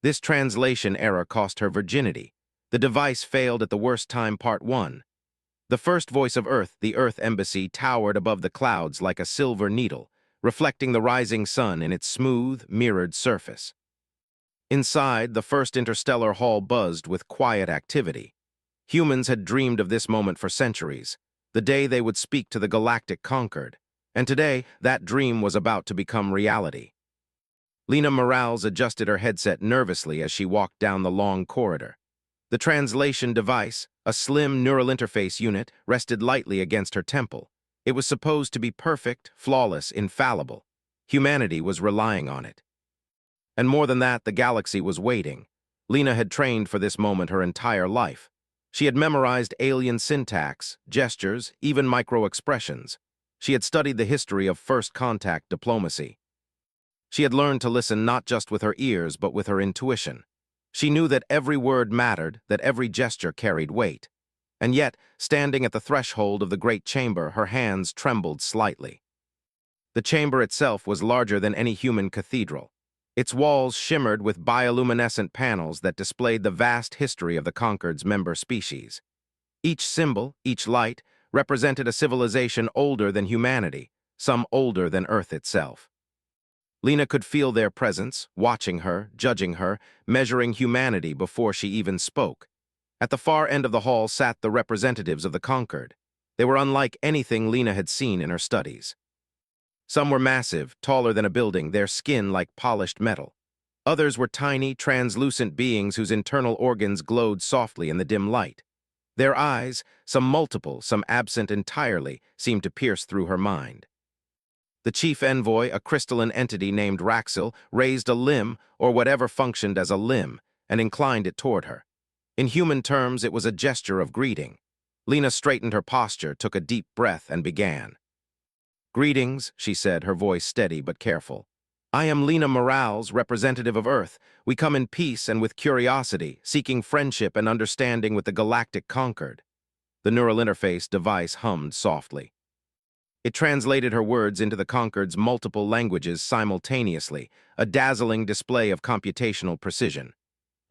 This translation error cost her virginity. The device failed at the worst time. Part 1. The first voice of Earth, the Earth Embassy, towered above the clouds like a silver needle, reflecting the rising sun in its smooth, mirrored surface. Inside, the first interstellar hall buzzed with quiet activity. Humans had dreamed of this moment for centuries, the day they would speak to the galactic conquered, and today that dream was about to become reality. Lena Morales adjusted her headset nervously as she walked down the long corridor. The translation device, a slim neural interface unit, rested lightly against her temple. It was supposed to be perfect, flawless, infallible. Humanity was relying on it. And more than that, the galaxy was waiting. Lena had trained for this moment her entire life. She had memorized alien syntax, gestures, even micro-expressions. She had studied the history of first contact diplomacy. She had learned to listen not just with her ears, but with her intuition. She knew that every word mattered, that every gesture carried weight. And yet, standing at the threshold of the great chamber, her hands trembled slightly. The chamber itself was larger than any human cathedral. Its walls shimmered with bioluminescent panels that displayed the vast history of the conquered's member species. Each symbol, each light, represented a civilization older than humanity, some older than Earth itself. Lena could feel their presence, watching her, judging her, measuring humanity before she even spoke. At the far end of the hall sat the representatives of the conquered. They were unlike anything Lena had seen in her studies. Some were massive, taller than a building, their skin like polished metal. Others were tiny, translucent beings whose internal organs glowed softly in the dim light. Their eyes, some multiple, some absent entirely, seemed to pierce through her mind. The chief envoy, a crystalline entity named Raxil, raised a limb, or whatever functioned as a limb, and inclined it toward her. In human terms, it was a gesture of greeting. Lena straightened her posture, took a deep breath, and began. "Greetings," she said, her voice steady but careful. "I am Lena Morales, representative of Earth. We come in peace and with curiosity, seeking friendship and understanding with the galactic conquered." The neural interface device hummed softly. It translated her words into the conquered's multiple languages simultaneously, a dazzling display of computational precision.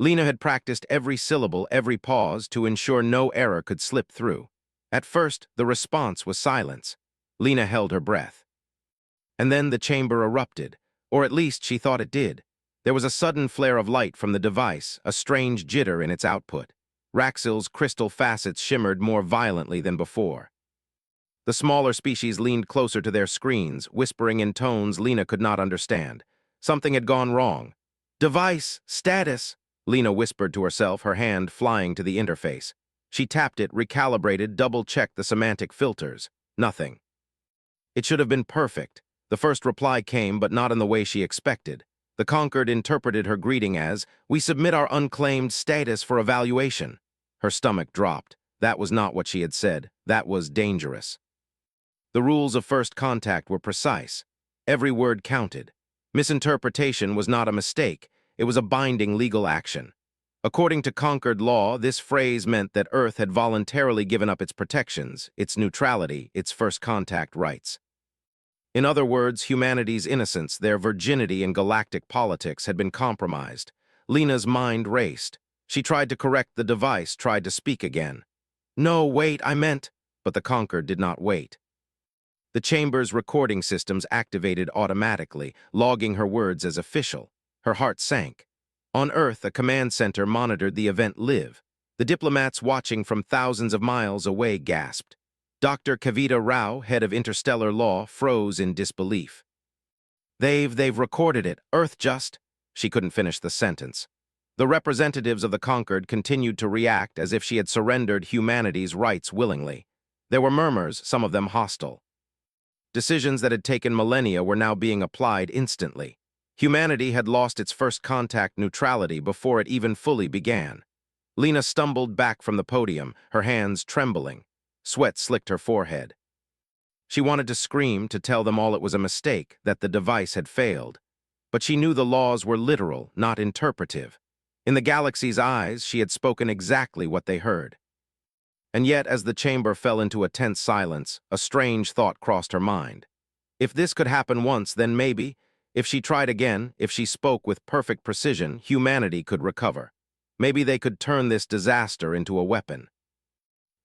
Lena had practiced every syllable, every pause, to ensure no error could slip through. At first, the response was silence. Lena held her breath. And then the chamber erupted, or at least she thought it did. There was a sudden flare of light from the device, a strange jitter in its output. Raxil's crystal facets shimmered more violently than before. The smaller species leaned closer to their screens, whispering in tones Lena could not understand. Something had gone wrong. "Device, status," Lena whispered to herself, her hand flying to the interface. She tapped it, recalibrated, double-checked the semantic filters. Nothing. It should have been perfect. The first reply came, but not in the way she expected. The conquered interpreted her greeting as, "We submit our unclaimed status for evaluation." Her stomach dropped. That was not what she had said. That was dangerous. The rules of first contact were precise. Every word counted. Misinterpretation was not a mistake. It was a binding legal action. According to conquered law, this phrase meant that Earth had voluntarily given up its protections, its neutrality, its first contact rights. In other words, humanity's innocence, their virginity in galactic politics, had been compromised. Lena's mind raced. She tried to correct the device, tried to speak again. "No, wait, I meant..." But the conquered did not wait. The chamber's recording systems activated automatically, logging her words as official. Her heart sank. On Earth, a command center monitored the event live. The diplomats watching from thousands of miles away gasped. Dr. Kavita Rao, head of interstellar law, froze in disbelief. They've recorded it. Earth just..." She couldn't finish the sentence. The representatives of the conquered continued to react as if she had surrendered humanity's rights willingly. There were murmurs, some of them hostile. Decisions that had taken millennia were now being applied instantly. Humanity had lost its first contact neutrality before it even fully began. Lena stumbled back from the podium, her hands trembling. Sweat slicked her forehead. She wanted to scream, to tell them all it was a mistake, that the device had failed. But she knew the laws were literal, not interpretive. In the galaxy's eyes, she had spoken exactly what they heard. And yet, as the chamber fell into a tense silence, a strange thought crossed her mind. If this could happen once, then maybe, If she tried again, if she spoke with perfect precision, humanity could recover. Maybe they could turn this disaster into a weapon.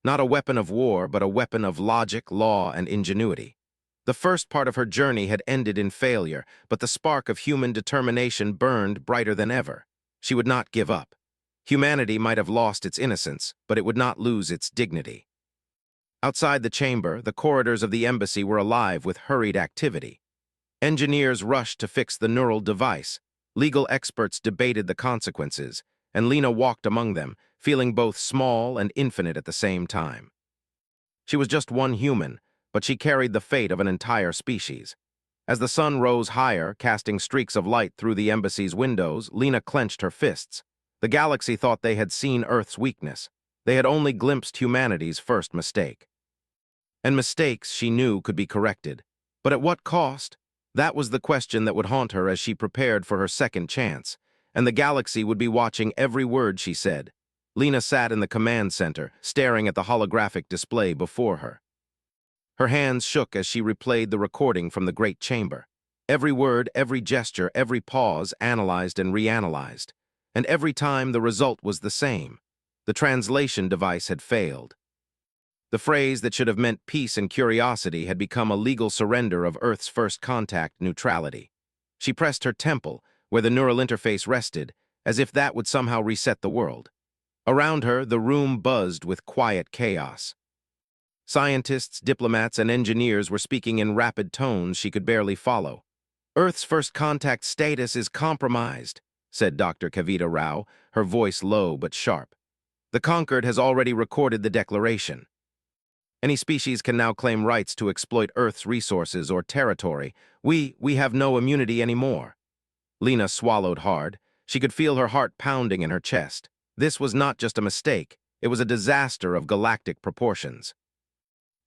Not a weapon of war, but a weapon of logic, law, and ingenuity. The first part of her journey had ended in failure, but the spark of human determination burned brighter than ever. She would not give up. Humanity might have lost its innocence, but it would not lose its dignity. Outside the chamber, the corridors of the embassy were alive with hurried activity. Engineers rushed to fix the neural device. Legal experts debated the consequences, and Lena walked among them, feeling both small and infinite at the same time. She was just one human, but she carried the fate of an entire species. As the sun rose higher, casting streaks of light through the embassy's windows, Lena clenched her fists. The galaxy thought they had seen Earth's weakness. They had only glimpsed humanity's first mistake. And mistakes, she knew, could be corrected. But at what cost? That was the question that would haunt her as she prepared for her second chance. And the galaxy would be watching every word she said. Lena sat in the command center, staring at the holographic display before her. Her hands shook as she replayed the recording from the great chamber. Every word, every gesture, every pause analyzed and reanalyzed. And every time the result was the same. The translation device had failed. The phrase that should have meant peace and curiosity had become a legal surrender of Earth's first contact, neutrality. She pressed her temple, where the neural interface rested, as if that would somehow reset the world. Around her, the room buzzed with quiet chaos. Scientists, diplomats, and engineers were speaking in rapid tones she could barely follow. "Earth's first contact status is compromised," said Dr. Kavita Rao, her voice low but sharp. "The conquered has already recorded the declaration. Any species can now claim rights to exploit Earth's resources or territory. We have no immunity anymore." Lena swallowed hard. She could feel her heart pounding in her chest. This was not just a mistake. It was a disaster of galactic proportions.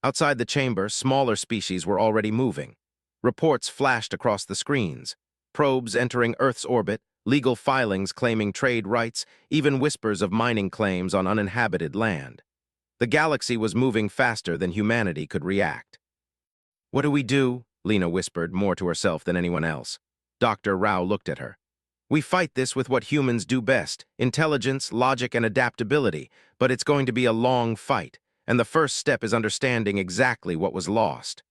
Outside the chamber, smaller species were already moving. Reports flashed across the screens. Probes entering Earth's orbit, legal filings claiming trade rights, even whispers of mining claims on uninhabited land. The galaxy was moving faster than humanity could react. "What do we do?" Lena whispered, more to herself than anyone else. Dr. Rao looked at her. "We fight this with what humans do best, intelligence, logic, and adaptability, but it's going to be a long fight, and the first step is understanding exactly what was lost."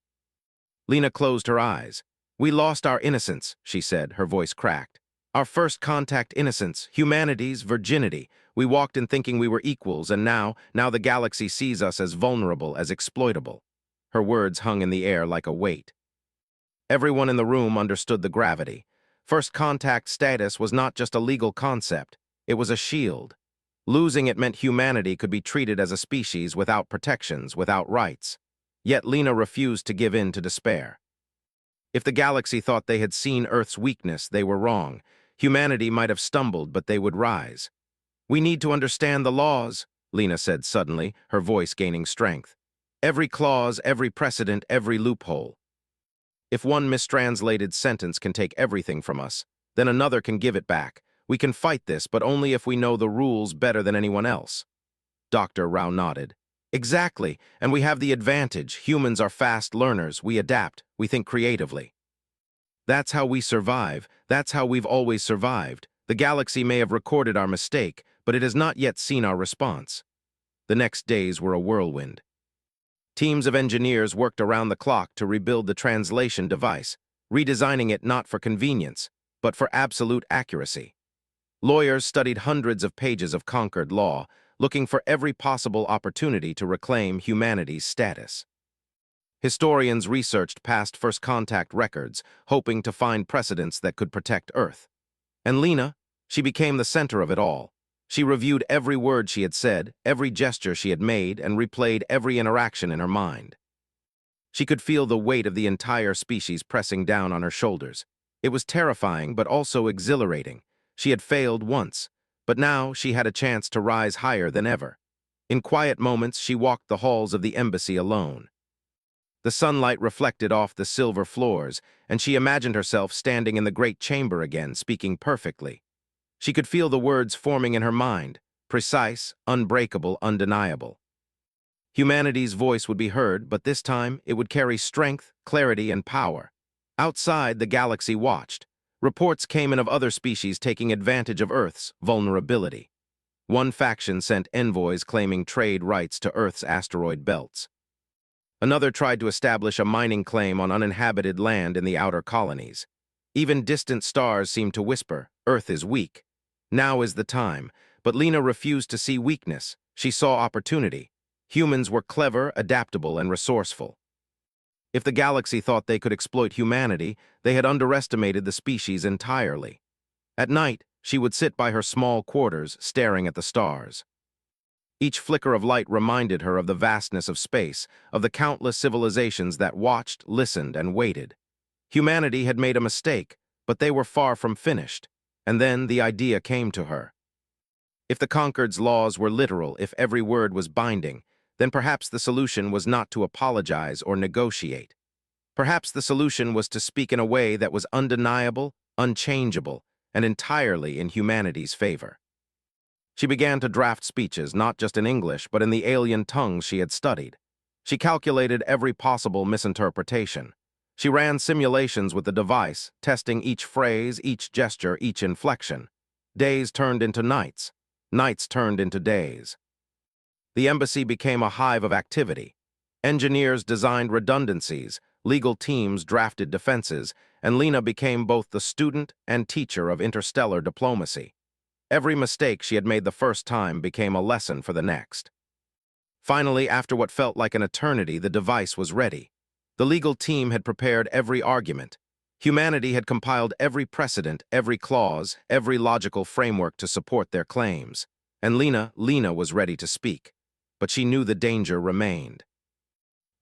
Lena closed her eyes. "We lost our innocence," she said, her voice cracked. "Our first contact innocence, humanity's virginity. We walked in thinking we were equals, and now the galaxy sees us as vulnerable, as exploitable." Her words hung in the air like a weight. Everyone in the room understood the gravity. First contact status was not just a legal concept. It was a shield. Losing it meant humanity could be treated as a species without protections, without rights. Yet Lena refused to give in to despair. If the galaxy thought they had seen Earth's weakness, they were wrong. Humanity might have stumbled, but they would rise. "We need to understand the laws," Lena said suddenly, her voice gaining strength. "Every clause, every precedent, every loophole. If one mistranslated sentence can take everything from us, then another can give it back. We can fight this, but only if we know the rules better than anyone else." Dr. Rao nodded. "Exactly, and we have the advantage. Humans are fast learners. We adapt. We think creatively. That's how we survive. That's how we've always survived. The galaxy may have recorded our mistake, but it has not yet seen our response." The next days were a whirlwind. Teams of engineers worked around the clock to rebuild the translation device, redesigning it not for convenience, but for absolute accuracy. Lawyers studied hundreds of pages of conquered law, looking for every possible opportunity to reclaim humanity's status. Historians researched past first contact records, hoping to find precedents that could protect Earth. And Lena, she became the center of it all. She reviewed every word she had said, every gesture she had made, and replayed every interaction in her mind. She could feel the weight of the entire species pressing down on her shoulders. It was terrifying, but also exhilarating. She had failed once, but now she had a chance to rise higher than ever. In quiet moments, she walked the halls of the embassy alone. The sunlight reflected off the silver floors, and she imagined herself standing in the great chamber again, speaking perfectly. She could feel the words forming in her mind, precise, unbreakable, undeniable. Humanity's voice would be heard, but this time it would carry strength, clarity, and power. Outside, the galaxy watched. Reports came in of other species taking advantage of Earth's vulnerability. One faction sent envoys claiming trade rights to Earth's asteroid belts. Another tried to establish a mining claim on uninhabited land in the outer colonies. Even distant stars seemed to whisper, Earth is weak. Now is the time. But Lena refused to see weakness. She saw opportunity. Humans were clever, adaptable, and resourceful. If the galaxy thought they could exploit humanity, they had underestimated the species entirely. At night, she would sit by her small quarters, staring at the stars. Each flicker of light reminded her of the vastness of space, of the countless civilizations that watched, listened, and waited. Humanity had made a mistake, but they were far from finished. And then the idea came to her. If the Concord's laws were literal, if every word was binding, then perhaps the solution was not to apologize or negotiate. Perhaps the solution was to speak in a way that was undeniable, unchangeable, and entirely in humanity's favor. She began to draft speeches, not just in English, but in the alien tongues she had studied. She calculated every possible misinterpretation. She ran simulations with the device, testing each phrase, each gesture, each inflection. Days turned into nights. Nights turned into days. The embassy became a hive of activity. Engineers designed redundancies, legal teams drafted defenses, and Lena became both the student and teacher of interstellar diplomacy. Every mistake she had made the first time became a lesson for the next. Finally, after what felt like an eternity, the device was ready. The legal team had prepared every argument. Humanity had compiled every precedent, every clause, every logical framework to support their claims. And Lena was ready to speak. But she knew the danger remained.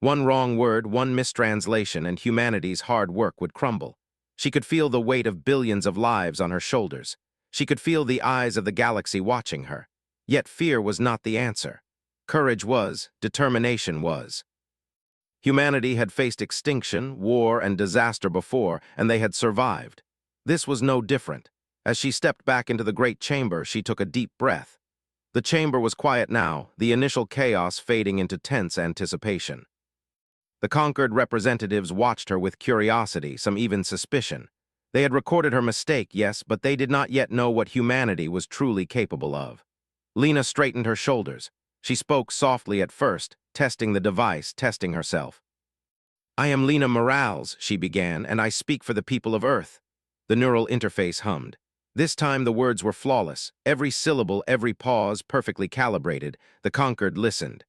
One wrong word, one mistranslation, and humanity's hard work would crumble. She could feel the weight of billions of lives on her shoulders. She could feel the eyes of the galaxy watching her. Yet fear was not the answer. Courage was, determination was. Humanity had faced extinction, war, and disaster before, and they had survived. This was no different. As she stepped back into the great chamber, she took a deep breath. The chamber was quiet now, the initial chaos fading into tense anticipation. The Concord representatives watched her with curiosity, some even suspicion. They had recorded her mistake, yes, but they did not yet know what humanity was truly capable of. Lena straightened her shoulders. She spoke softly at first, testing the device, testing herself. "I am Lena Morales," she began, "and I speak for the people of Earth." The neural interface hummed. This time the words were flawless. Every syllable, every pause, perfectly calibrated. The Concord listened.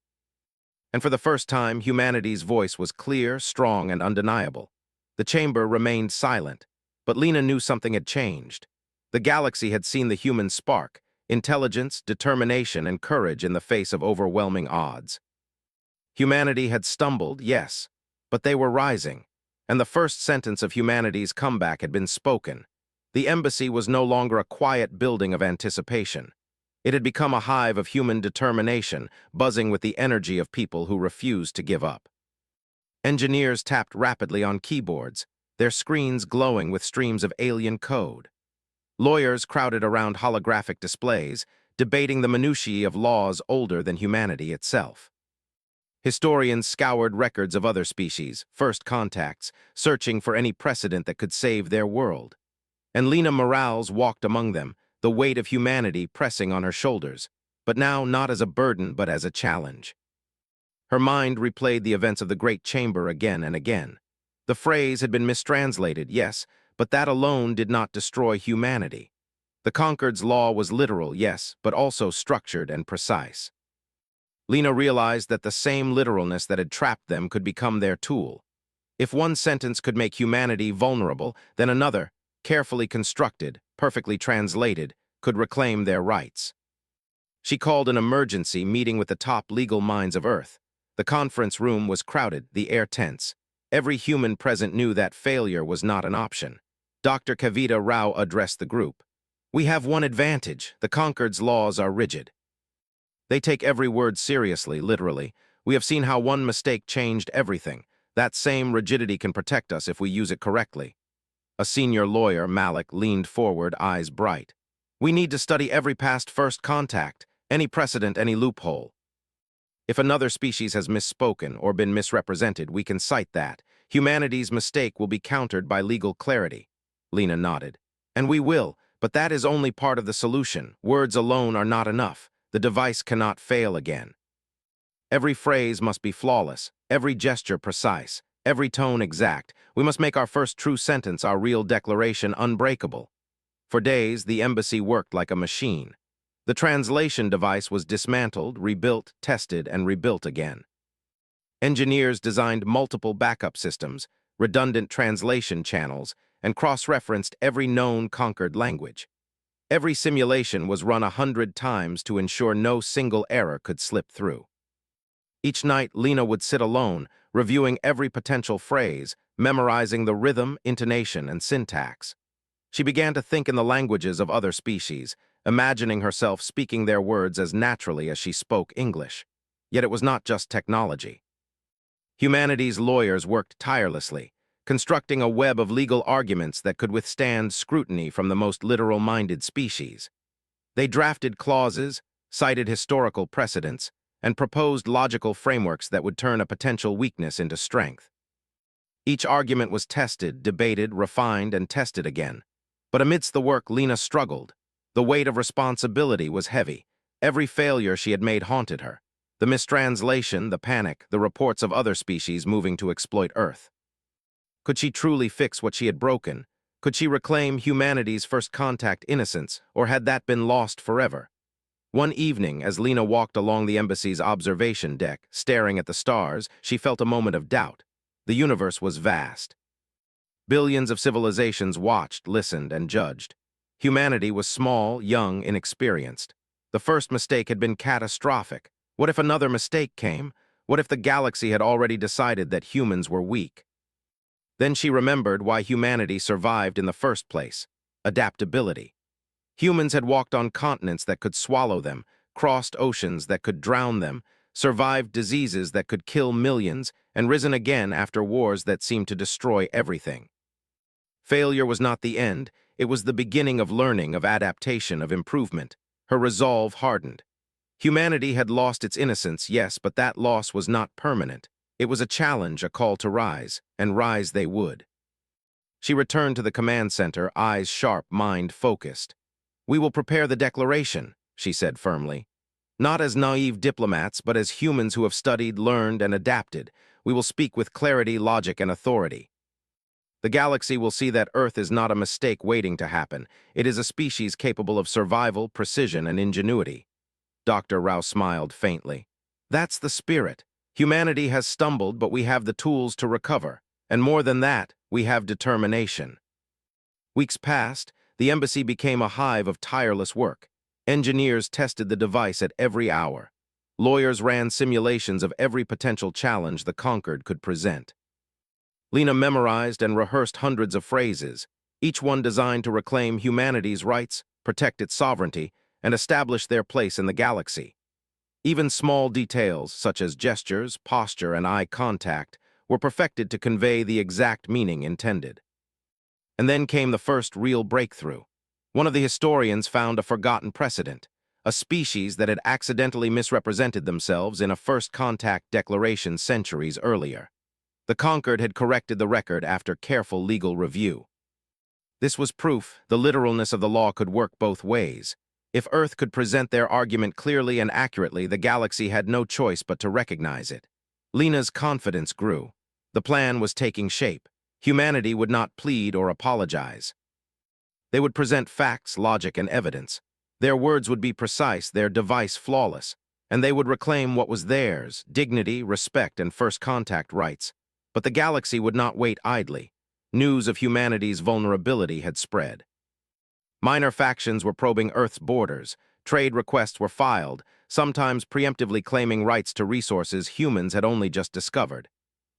And for the first time, humanity's voice was clear, strong, and undeniable. The chamber remained silent. But Lena knew something had changed. The galaxy had seen the human spark, intelligence, determination, and courage in the face of overwhelming odds. Humanity had stumbled, yes, but they were rising, and the first sentence of humanity's comeback had been spoken. The embassy was no longer a quiet building of anticipation. It had become a hive of human determination, buzzing with the energy of people who refused to give up. Engineers tapped rapidly on keyboards, their screens glowing with streams of alien code. Lawyers crowded around holographic displays, debating the minutiae of laws older than humanity itself. Historians scoured records of other species, first contacts, searching for any precedent that could save their world. And Lena Morales walked among them, the weight of humanity pressing on her shoulders, but now not as a burden but as a challenge. Her mind replayed the events of the Great Chamber again and again. The phrase had been mistranslated, yes, but that alone did not destroy humanity. The Concord's law was literal, yes, but also structured and precise. Lena realized that the same literalness that had trapped them could become their tool. If one sentence could make humanity vulnerable, then another, carefully constructed, perfectly translated, could reclaim their rights. She called an emergency meeting with the top legal minds of Earth. The conference room was crowded, the air tense. Every human present knew that failure was not an option. Dr. Kavita Rao addressed the group. "We have one advantage. The Concord's laws are rigid. They take every word seriously, literally. We have seen how one mistake changed everything. That same rigidity can protect us if we use it correctly." A senior lawyer, Malik, leaned forward, eyes bright. "We need to study every past first contact, any precedent, any loophole. If another species has misspoken or been misrepresented, we can cite that. Humanity's mistake will be countered by legal clarity. Lena nodded. And we will, but that is only part of the solution. Words alone are not enough. The device cannot fail again. Every phrase must be flawless, every gesture precise, every tone exact. We must make our first true sentence, our real declaration, unbreakable. For days, the embassy worked like a machine. The translation device was dismantled, rebuilt, tested, and rebuilt again. Engineers designed multiple backup systems, redundant translation channels, and cross-referenced every known conquered language. Every simulation was run 100 times to ensure no single error could slip through. Each night, Lena would sit alone, reviewing every potential phrase, memorizing the rhythm, intonation, and syntax. She began to think in the languages of other species, imagining herself speaking their words as naturally as she spoke English. Yet it was not just technology. Humanity's lawyers worked tirelessly, constructing a web of legal arguments that could withstand scrutiny from the most literal-minded species. They drafted clauses, cited historical precedents, and proposed logical frameworks that would turn a potential weakness into strength. Each argument was tested, debated, refined, and tested again. But amidst the work, Lena struggled. The weight of responsibility was heavy. Every failure she had made haunted her. The mistranslation, the panic, the reports of other species moving to exploit Earth. Could she truly fix what she had broken? Could she reclaim humanity's first contact innocence, or had that been lost forever? One evening, as Lena walked along the embassy's observation deck, staring at the stars, she felt a moment of doubt. The universe was vast. Billions of civilizations watched, listened, and judged. Humanity was small, young, inexperienced. The first mistake had been catastrophic. What if another mistake came? What if the galaxy had already decided that humans were weak? Then she remembered why humanity survived in the first place: adaptability. Humans had walked on continents that could swallow them, crossed oceans that could drown them, survived diseases that could kill millions, and risen again after wars that seemed to destroy everything. Failure was not the end, it was the beginning of learning, of adaptation, of improvement. Her resolve hardened. Humanity had lost its innocence, yes, but that loss was not permanent. It was a challenge, a call to rise, and rise they would. She returned to the command center, eyes sharp, mind focused. "We will prepare the declaration," she said firmly. "Not as naive diplomats, but as humans who have studied, learned, and adapted. We will speak with clarity, logic, and authority. The galaxy will see that Earth is not a mistake waiting to happen. It is a species capable of survival, precision, and ingenuity." Dr. Rao smiled faintly. "That's the spirit. Humanity has stumbled, but we have the tools to recover. And more than that, we have determination." Weeks passed. The embassy became a hive of tireless work. Engineers tested the device at every hour. Lawyers ran simulations of every potential challenge the conquered could present. Lena memorized and rehearsed hundreds of phrases, each one designed to reclaim humanity's rights, protect its sovereignty, and establish their place in the galaxy. Even small details, such as gestures, posture, and eye contact, were perfected to convey the exact meaning intended. And then came the first real breakthrough. One of the historians found a forgotten precedent, a species that had accidentally misrepresented themselves in a first contact declaration centuries earlier. The conquered had corrected the record after careful legal review. This was proof the literalness of the law could work both ways. If Earth could present their argument clearly and accurately, the galaxy had no choice but to recognize it. Lena's confidence grew. The plan was taking shape. Humanity would not plead or apologize. They would present facts, logic, and evidence. Their words would be precise, their device flawless, and they would reclaim what was theirs: dignity, respect, and first contact rights. But the galaxy would not wait idly. News of humanity's vulnerability had spread. Minor factions were probing Earth's borders. Trade requests were filed, sometimes preemptively claiming rights to resources humans had only just discovered.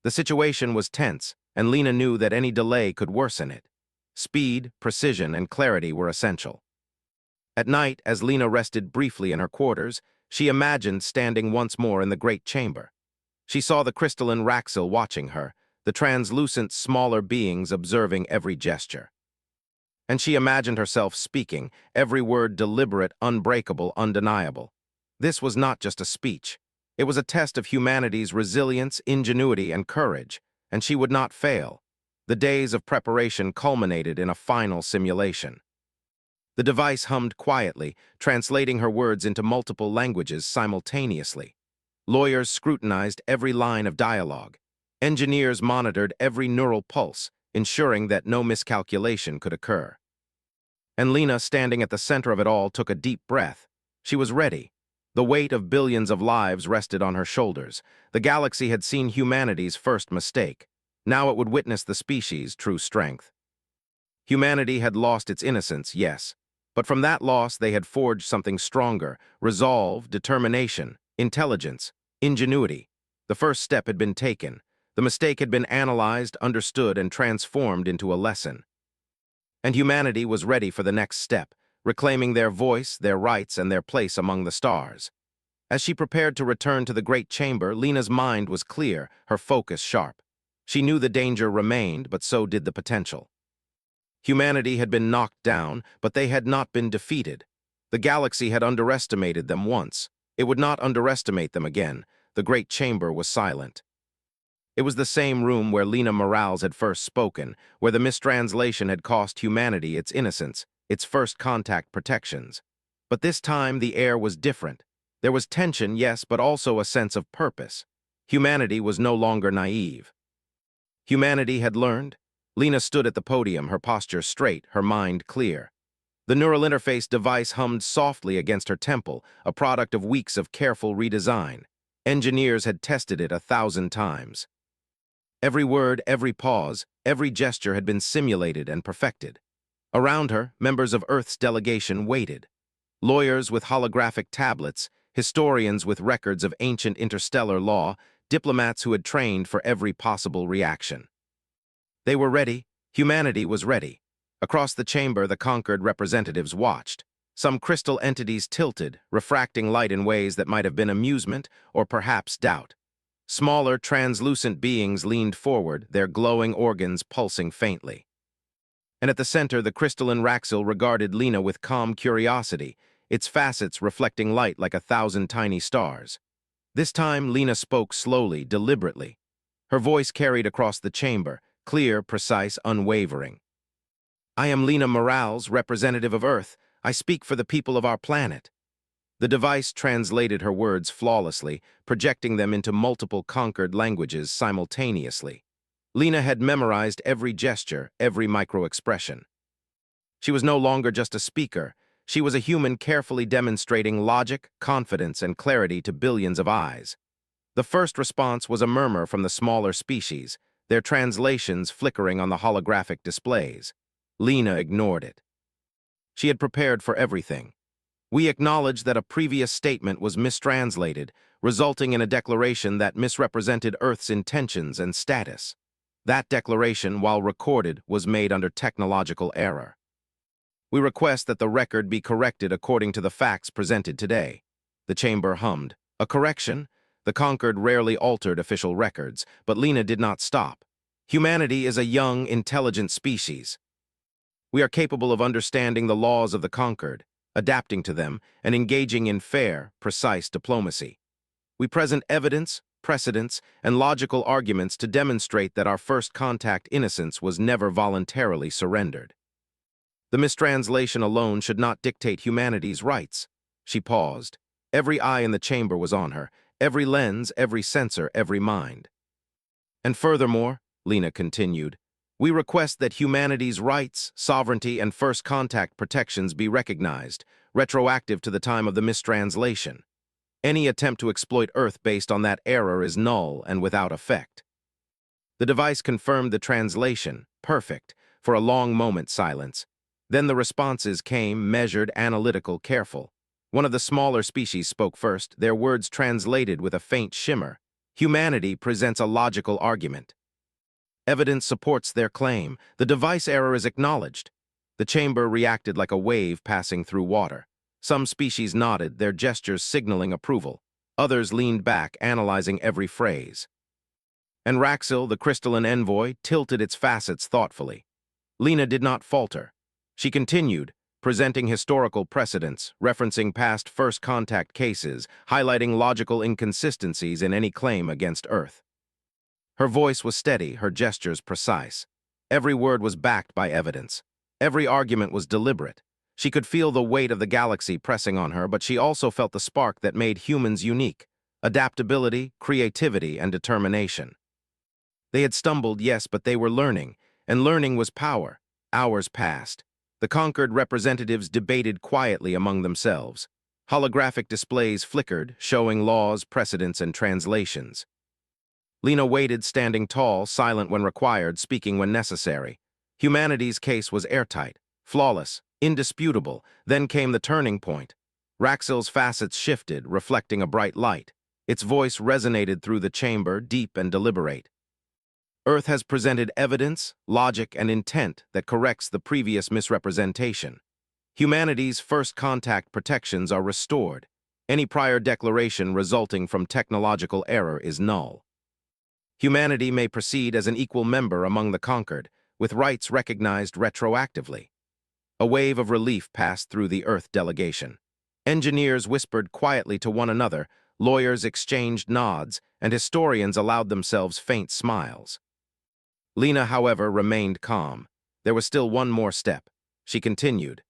The situation was tense, and Lena knew that any delay could worsen it. Speed, precision, and clarity were essential. At night, as Lena rested briefly in her quarters, she imagined standing once more in the great chamber. She saw the crystalline Raxil watching her, the translucent, smaller beings observing every gesture. And she imagined herself speaking, every word deliberate, unbreakable, undeniable. This was not just a speech. It was a test of humanity's resilience, ingenuity, and courage. and she would not fail. The days of preparation culminated in a final simulation. The device hummed quietly, translating her words into multiple languages simultaneously. Lawyers scrutinized every line of dialogue. Engineers monitored every neural pulse, ensuring that no miscalculation could occur. And Lena, standing at the center of it all, took a deep breath. She was ready. The weight of billions of lives rested on her shoulders. The galaxy had seen humanity's first mistake. Now it would witness the species' true strength. Humanity had lost its innocence, yes, but from that loss they had forged something stronger: resolve, determination, intelligence, ingenuity. The first step had been taken. The mistake had been analyzed, understood, and transformed into a lesson. And humanity was ready for the next step, reclaiming their voice, their rights, and their place among the stars. As she prepared to return to the great chamber, Lena's mind was clear, her focus sharp. She knew the danger remained, but so did the potential. Humanity had been knocked down, but they had not been defeated. The galaxy had underestimated them once. It would not underestimate them again. The great chamber was silent. It was the same room where Lena Morales had first spoken, where the mistranslation had cost humanity its innocence, its first contact protections. But this time the air was different. There was tension, yes, but also a sense of purpose. Humanity was no longer naive. Humanity had learned. Lena stood at the podium, her posture straight, her mind clear. The neural interface device hummed softly against her temple, a product of weeks of careful redesign. Engineers had tested it 1,000 times. Every word, every pause, every gesture had been simulated and perfected. Around her, members of Earth's delegation waited. Lawyers with holographic tablets, historians with records of ancient interstellar law, diplomats who had trained for every possible reaction. They were ready. Humanity was ready. Across the chamber, the conquered representatives watched. Some crystal entities tilted, refracting light in ways that might have been amusement or perhaps doubt. Smaller, translucent beings leaned forward, their glowing organs pulsing faintly. And at the center, the crystalline Raxil regarded Lena with calm curiosity, its facets reflecting light like 1,000 tiny stars. This time, Lena spoke slowly, deliberately. Her voice carried across the chamber, clear, precise, unwavering. "I am Lena Morales, representative of Earth. I speak for the people of our planet." The device translated her words flawlessly, projecting them into multiple conquered languages simultaneously. Lena had memorized every gesture, every micro-expression. She was no longer just a speaker. She was a human carefully demonstrating logic, confidence, and clarity to billions of eyes. The first response was a murmur from the smaller species, their translations flickering on the holographic displays. Lena ignored it. She had prepared for everything. "We acknowledge that a previous statement was mistranslated, resulting in a declaration that misrepresented Earth's intentions and status. That declaration, while recorded, was made under technological error. We request that the record be corrected according to the facts presented today." The chamber hummed. A correction? The conquered rarely altered official records, but Lena did not stop. Humanity is a young, intelligent species. We are capable of understanding the laws of the conquered, adapting to them, and engaging in fair, precise diplomacy. We present evidence, precedents, and logical arguments to demonstrate that our first contact innocence was never voluntarily surrendered. The mistranslation alone should not dictate humanity's rights. She paused. Every eye in the chamber was on her, every lens, every sensor, every mind. "And furthermore," Lena continued, "we request that humanity's rights, sovereignty, and first contact protections be recognized, retroactive to the time of the mistranslation. Any attempt to exploit Earth based on that error is null and without effect." The device confirmed the translation, perfect, for a long moment silence. Then the responses came, measured, analytical, careful. One of the smaller species spoke first, their words translated with a faint shimmer. "Humanity presents a logical argument. Evidence supports their claim. The device error is acknowledged." The chamber reacted like a wave passing through water. Some species nodded, their gestures signaling approval. Others leaned back, analyzing every phrase. And Raxil, the crystalline envoy, tilted its facets thoughtfully. Lena did not falter. She continued, presenting historical precedents, referencing past first contact cases, highlighting logical inconsistencies in any claim against Earth. Her voice was steady, her gestures precise. Every word was backed by evidence. Every argument was deliberate. She could feel the weight of the galaxy pressing on her, but she also felt the spark that made humans unique: adaptability, creativity, and determination. They had stumbled, yes, but they were learning, and learning was power. Hours passed. The conquered representatives debated quietly among themselves. Holographic displays flickered, showing laws, precedents, and translations. Lena waited, standing tall, silent when required, speaking when necessary. Humanity's case was airtight, flawless, indisputable. Then came the turning point. Raxil's facets shifted, reflecting a bright light. Its voice resonated through the chamber, deep and deliberate. Earth has presented evidence, logic, and intent that corrects the previous misrepresentation. Humanity's first contact protections are restored. Any prior declaration resulting from technological error is null. Humanity may proceed as an equal member among the conquered, with rights recognized retroactively. A wave of relief passed through the Earth delegation. Engineers whispered quietly to one another, lawyers exchanged nods, and historians allowed themselves faint smiles. Lena, however, remained calm. There was still one more step. She continued.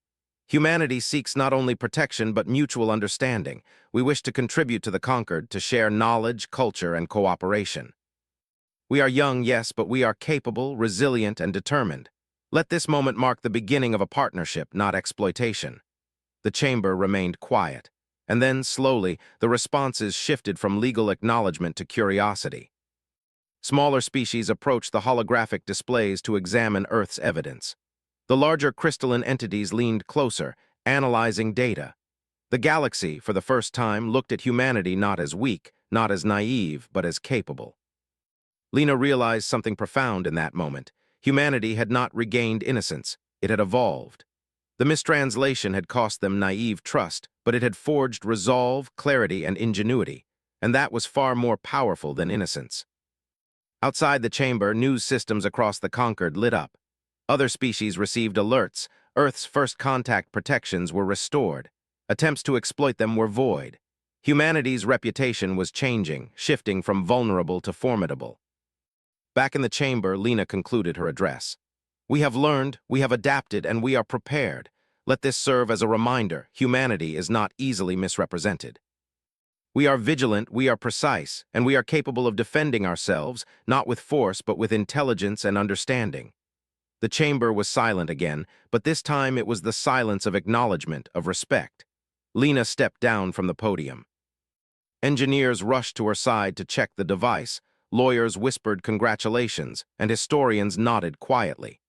Humanity seeks not only protection but mutual understanding. We wish to contribute to the conquered, to share knowledge, culture, and cooperation. We are young, yes, but we are capable, resilient, and determined. Let this moment mark the beginning of a partnership, not exploitation. The chamber remained quiet, and then, slowly, the responses shifted from legal acknowledgement to curiosity. Smaller species approached the holographic displays to examine Earth's evidence. The larger crystalline entities leaned closer, analyzing data. The galaxy, for the first time, looked at humanity not as weak, not as naive, but as capable. Lena realized something profound in that moment. Humanity had not regained innocence. It had evolved. The mistranslation had cost them naive trust, but it had forged resolve, clarity, and ingenuity, and that was far more powerful than innocence. Outside the chamber, news systems across the conquered lit up. Other species received alerts. Earth's first contact protections were restored. Attempts to exploit them were void. Humanity's reputation was changing, shifting from vulnerable to formidable. Back in the chamber, Lena concluded her address. We have learned, we have adapted, and we are prepared. Let this serve as a reminder: humanity is not easily misrepresented. We are vigilant, we are precise, and we are capable of defending ourselves, not with force, but with intelligence and understanding. The chamber was silent again, but this time it was the silence of acknowledgement, of respect. Lena stepped down from the podium. Engineers rushed to her side to check the device. Lawyers whispered congratulations, and historians nodded quietly.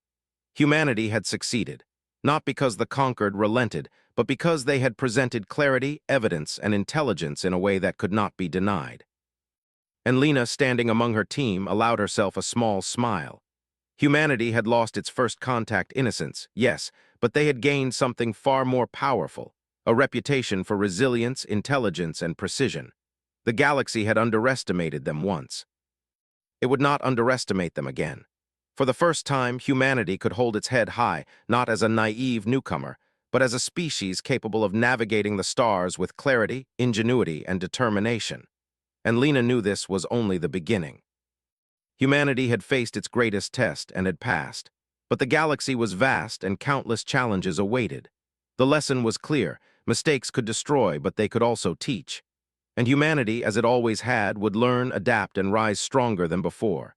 Humanity had succeeded, not because the conquered relented, but because they had presented clarity, evidence, and intelligence in a way that could not be denied. And Lena, standing among her team, allowed herself a small smile. Humanity had lost its first contact innocence, yes, but they had gained something far more powerful: a reputation for resilience, intelligence, and precision. The galaxy had underestimated them once. It would not underestimate them again. For the first time, humanity could hold its head high, not as a naive newcomer, but as a species capable of navigating the stars with clarity, ingenuity, and determination. And Lena knew this was only the beginning. Humanity had faced its greatest test and had passed, but the galaxy was vast and countless challenges awaited. The lesson was clear: mistakes could destroy, but they could also teach. And humanity, as it always had, would learn, adapt, and rise stronger than before.